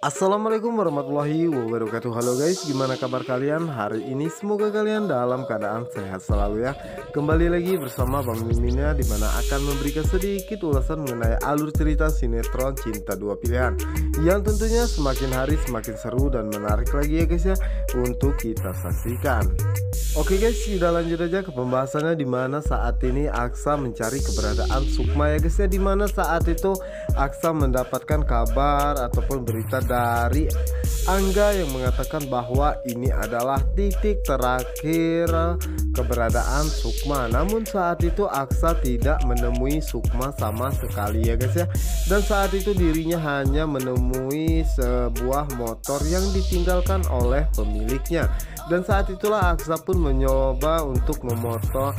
Assalamualaikum warahmatullahi wabarakatuh. Halo guys, gimana kabar kalian hari ini? Semoga kalian dalam keadaan sehat selalu ya. Kembali lagi bersama Bang Mimin ya, dimana akan memberikan sedikit ulasan mengenai alur cerita sinetron Cinta Dua Pilihan, yang tentunya semakin hari semakin seru dan menarik lagi ya guys ya, untuk kita saksikan. Oke guys, kita lanjut aja ke pembahasannya, dimana saat ini Aksa mencari keberadaan Sukma ya guys ya, dimana saat itu Aksa mendapatkan kabar ataupun berita dari Angga yang mengatakan bahwa ini adalah titik terakhir keberadaan Sukma. Namun saat itu Aksa tidak menemui Sukma sama sekali ya guys ya, dan saat itu dirinya hanya menemui sebuah motor yang ditinggalkan oleh pemiliknya. Dan saat itulah Aksa pun mencoba untuk memoto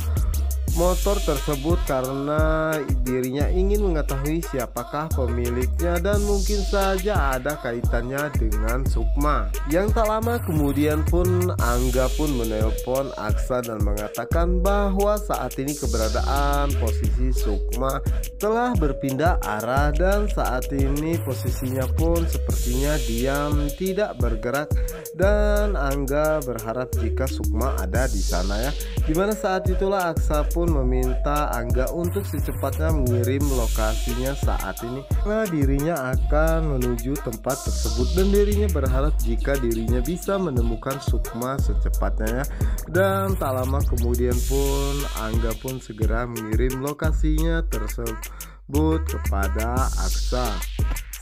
motor tersebut karena dirinya ingin mengetahui siapakah pemiliknya dan mungkin saja ada kaitannya dengan Sukma. Yang tak lama kemudian pun Angga pun menelpon Aksa dan mengatakan bahwa saat ini keberadaan posisi Sukma telah berpindah arah, dan saat ini posisinya pun sepertinya diam tidak bergerak, dan Angga berharap jika Sukma ada di sana ya. Dimana saat itulah Aksa pun meminta Angga untuk secepatnya mengirim lokasinya saat ini, karena dirinya akan menuju tempat tersebut dan dirinya berharap jika dirinya bisa menemukan Sukma secepatnya ya. Dan tak lama kemudian pun Angga pun segera mengirim lokasinya tersebut kepada Aksa.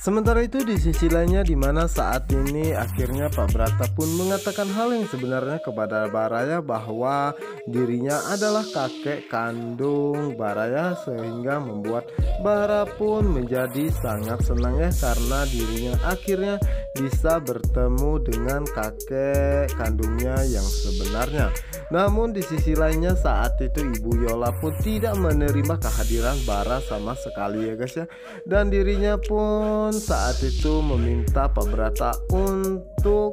Sementara itu di sisi lainnya, dimana saat ini akhirnya Pak Brata pun mengatakan hal yang sebenarnya kepada Baraya, bahwa dirinya adalah kakek kandung Baraya, sehingga membuat Bara pun menjadi sangat senang ya, karena dirinya akhirnya bisa bertemu dengan kakek kandungnya yang sebenarnya. Namun di sisi lainnya saat itu Ibu Yola pun tidak menerima kehadiran Bara sama sekali ya guys ya, dan dirinya pun saat itu meminta Pak Brata untuk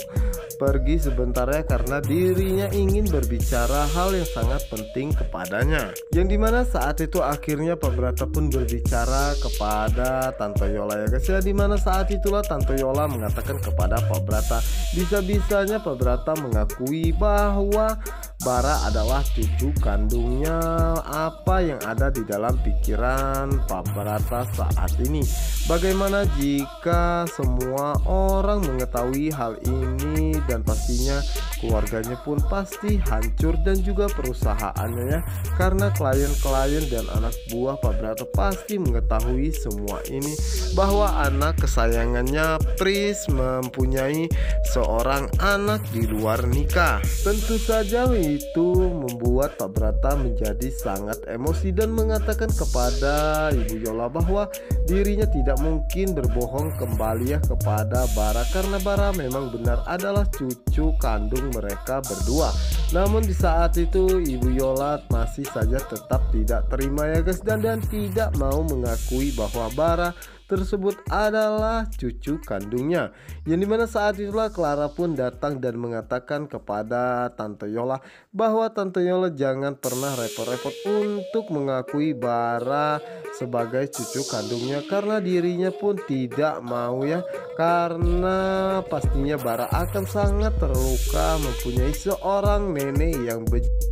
pergi sebentar ya, karena dirinya ingin berbicara hal yang sangat penting kepadanya. Yang dimana saat itu akhirnya Pak Brata pun berbicara kepada Tante Yola ya guys ya, dimana saat itulah Tante Yola mengatakan kepada Pak Brata, bisa-bisanya Pak Brata mengakui bahwa Bara adalah cucu kandungnya. Apa yang ada di dalam pikiran Pak Brata saat ini? Bagaimana jika semua orang mengetahui hal ini, dan pastinya keluarganya pun pasti hancur dan juga perusahaannya ya, karena klien-klien dan anak buah Pak Brata pasti mengetahui semua ini, bahwa anak kesayangannya Pris mempunyai seorang anak di luar nikah. Tentu saja itu membuat Pak Brata menjadi sangat emosi dan mengatakan kepada Ibu Yola bahwa dirinya tidak mungkin berbohong kembali ya kepada Bara, karena Bara memang benar adalah cucu kandung mereka berdua. Namun di saat itu Ibu Yola masih saja tetap tidak terima ya guys, dan tidak mau mengakui bahwa Bara tersebut adalah cucu kandungnya. Yang dimana saat itulah Clara pun datang dan mengatakan kepada Tante Yola bahwa Tante Yola jangan pernah repot-repot untuk mengakui Bara sebagai cucu kandungnya, karena dirinya pun tidak mau ya, karena pastinya Bara akan sangat terluka mempunyai seorang nenek yang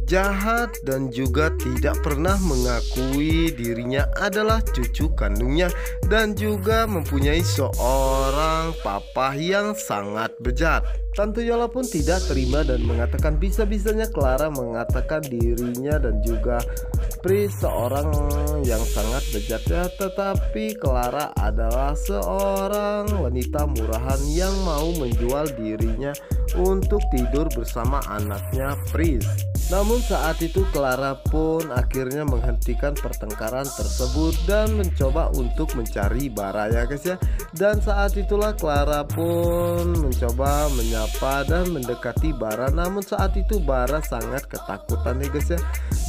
jahat dan juga tidak pernah mengakui dirinya adalah cucu kandungnya, dan juga mempunyai seorang papa yang sangat bejat. Tante Yola pun tidak terima dan mengatakan bisa-bisanya Clara mengatakan dirinya dan juga Pris seorang yang sangat bejat ya, tetapi Clara adalah seorang wanita murahan yang mau menjual dirinya untuk tidur bersama anaknya Pris. Namun saat itu Clara pun akhirnya menghentikan pertengkaran tersebut dan mencoba untuk mencari Bara ya guys ya. Dan saat itulah Clara pun mencoba menyapa dan mendekati Bara, namun saat itu Bara sangat ketakutan ya guys ya.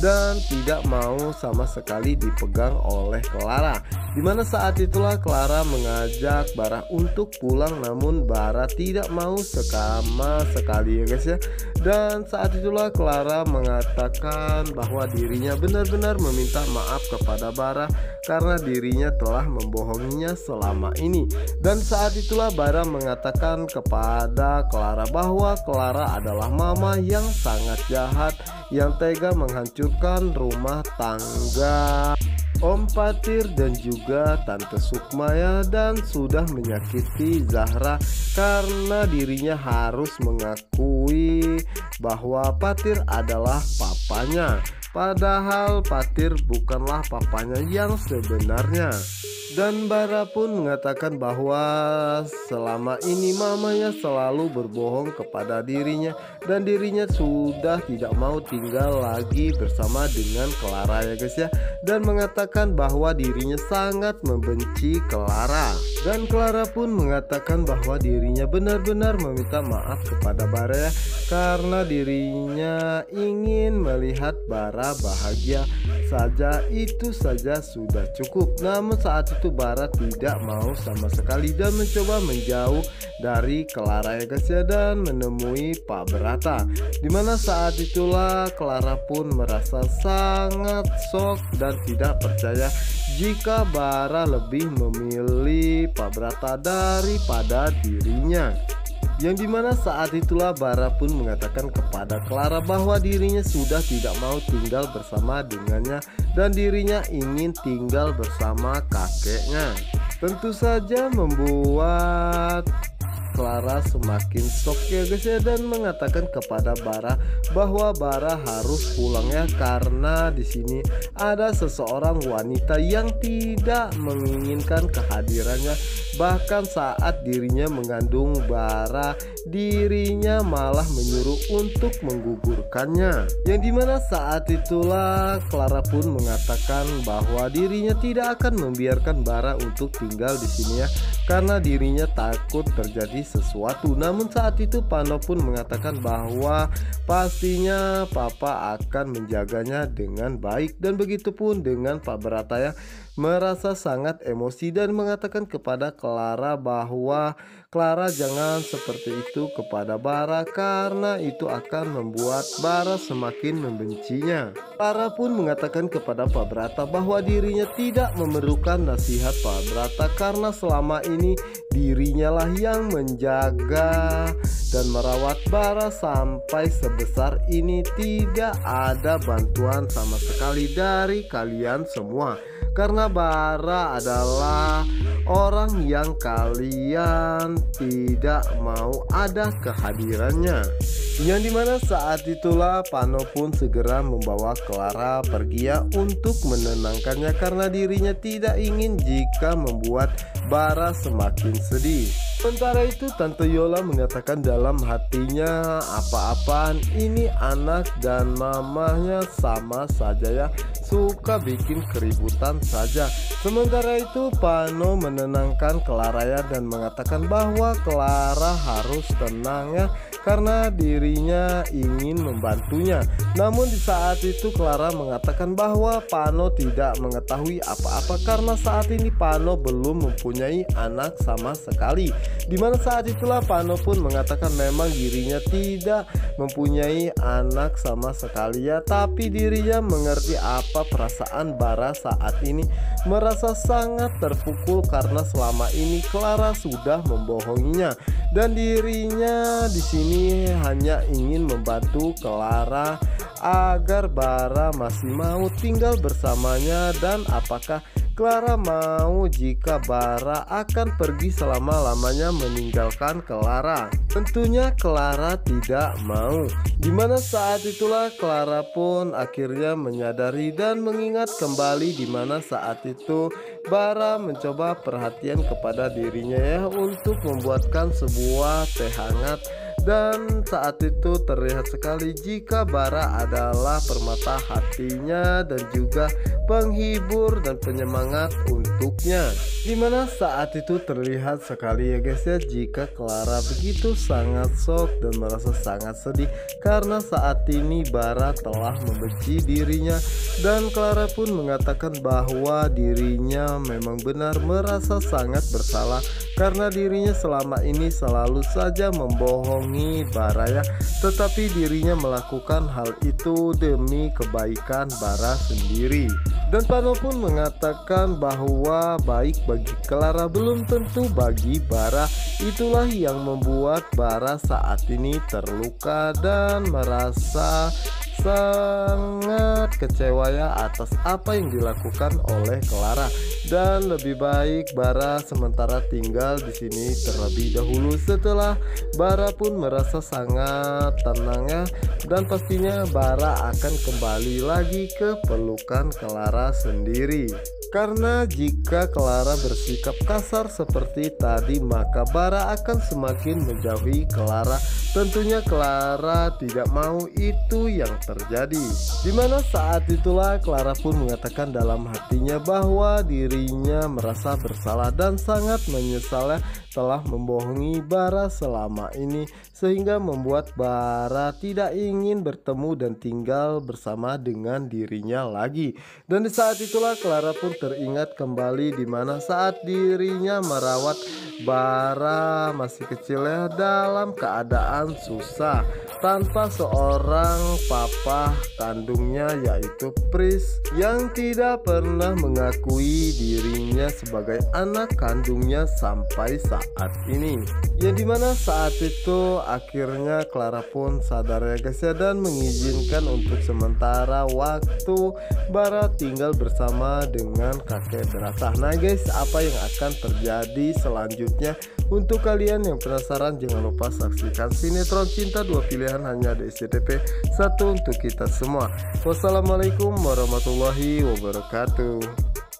dan tidak mau sama sekali dipegang oleh Clara. Dimana saat itulah Clara mengajak Bara untuk pulang, namun Bara tidak mau sama sekali ya guys ya. Dan saat itulah Clara mengatakan bahwa dirinya benar-benar meminta maaf kepada Bara karena dirinya telah membohonginya selama ini. Dan saat itulah Bara mengatakan kepada Clara bahwa Clara adalah mama yang sangat jahat, yang tega menghancurkan rumah tangga Om Patir dan juga Tante Sukmaya, dan sudah menyakiti Zahra karena dirinya harus mengakui bahwa Patir adalah papanya, padahal Patir bukanlah papanya yang sebenarnya. Dan Bara pun mengatakan bahwa selama ini mamanya selalu berbohong kepada dirinya, dan dirinya sudah tidak mau tinggal lagi bersama dengan Clara ya guys ya. Dan mengatakan bahwa dirinya sangat membenci Clara. Dan Clara pun mengatakan bahwa dirinya benar-benar meminta maaf kepada Bara ya, karena dirinya ingin melihat Bara bahagia saja, itu saja sudah cukup. Namun saat itu Bara tidak mau sama sekali dan mencoba menjauh dari Clara ya guys ya, dan menemui Pak Berata. Dimana saat itulah Clara pun merasa sangat shock dan tidak percaya jika Bara lebih memilih Pak Berata daripada dirinya. Yang dimana saat itulah Bara pun mengatakan kepada Clara bahwa dirinya sudah tidak mau tinggal bersama dengannya dan dirinya ingin tinggal bersama kakeknya. Tentu saja membuat Clara semakin shock ya guys ya, dan mengatakan kepada Bara bahwa Bara harus pulang ya, karena di sini ada seseorang wanita yang tidak menginginkan kehadirannya. Bahkan saat dirinya mengandung Bara, dirinya malah menyuruh untuk menggugurkannya. Yang dimana saat itulah Clara pun mengatakan bahwa dirinya tidak akan membiarkan Bara untuk tinggal di sini ya, karena dirinya takut terjadi sesuatu. Namun saat itu Pano pun mengatakan bahwa pastinya Papa akan menjaganya dengan baik, dan begitu pun dengan Pak Berata ya, merasa sangat emosi dan mengatakan kepada Clara bahwa Clara jangan seperti itu kepada Bara karena itu akan membuat Bara semakin membencinya. Clara pun mengatakan kepada Pak Berata bahwa dirinya tidak memerlukan nasihat Pak Berata karena selama ini dirinya lah yang menjaga dan merawat Bara sampai sebesar ini. Tidak ada bantuan sama sekali dari kalian semua, karena Bara adalah orang yang kalian tidak mau ada kehadirannya. Yang dimana saat itulah Pano pun segera membawa Clara pergi ya untuk menenangkannya, karena dirinya tidak ingin jika membuat Bara semakin sedih. Sementara itu Tante Yola mengatakan dalam hatinya, apa-apaan ini anak dan mamanya sama saja ya, suka bikin keributan saja. Sementara itu Pano menenangkan Clara ya, dan mengatakan bahwa Clara harus tenang ya, karena dirinya ingin membantunya. Namun di saat itu Clara mengatakan bahwa Pano tidak mengetahui apa-apa karena saat ini Pano belum mempunyai anak sama sekali. Dimana saat itulah Pano pun mengatakan memang dirinya tidak mempunyai anak sama sekali ya, tapi dirinya mengerti apa perasaan Bara saat ini, merasa sangat terpukul karena selama ini Clara sudah membohonginya, dan dirinya di sini hanya ingin membantu Clara agar Bara masih mau tinggal bersamanya. Dan apakah Clara mau jika Bara akan pergi selama-lamanya meninggalkan Clara? Tentunya Clara tidak mau. Dimana saat itulah Clara pun akhirnya menyadari dan mengingat kembali dimana saat itu Bara mencoba perhatian kepada dirinya ya, untuk membuatkan sebuah teh hangat Dan saat itu terlihat sekali jika Bara adalah permata hatinya dan juga penghibur dan penyemangat untuknya. Dimana saat itu terlihat sekali ya guys ya, jika Clara begitu sangat shock dan merasa sangat sedih karena saat ini Bara telah membenci dirinya. Dan Clara pun mengatakan bahwa dirinya memang benar merasa sangat bersalah karena dirinya selama ini selalu saja membohongi Bara ya, tetapi dirinya melakukan hal itu demi kebaikan Bara sendiri. Dan Pano pun mengatakan bahwa baik bagi Clara belum tentu bagi Bara. Itulah yang membuat Bara saat ini terluka dan merasa sangat kecewa ya atas apa yang dilakukan oleh Clara. Dan lebih baik Bara sementara tinggal di sini terlebih dahulu. Setelah Bara pun merasa sangat tenang ya, dan pastinya Bara akan kembali lagi ke pelukan Clara sendiri. Karena jika Clara bersikap kasar seperti tadi, maka Bara akan semakin menjauhi Clara. Tentunya Clara tidak mau itu yang terjadi. Dimana saat itulah Clara pun mengatakan dalam hatinya bahwa dirinya merasa bersalah dan sangat menyesal telah membohongi Bara selama ini, sehingga membuat Bara tidak ingin bertemu dan tinggal bersama dengan dirinya lagi. Dan di saat itulah Clara pun teringat kembali dimana saat dirinya merawat Bara masih kecil ya, dalam keadaan susah tanpa seorang papa kandungnya yaitu Pris, yang tidak pernah mengakui dirinya sebagai anak kandungnya sampai saat ini. Ya dimana saat itu akhirnya Clara pun sadar ya guys ya, dan mengizinkan untuk sementara waktu Bara tinggal bersama dengan kakek Beratah. Nah guys, apa yang akan terjadi selanjutnya? Untuk kalian yang penasaran, jangan lupa saksikan sinetron Cinta Dua Pilihan hanya di SCTV, satu untuk kita semua. Wassalamualaikum warahmatullahi wabarakatuh.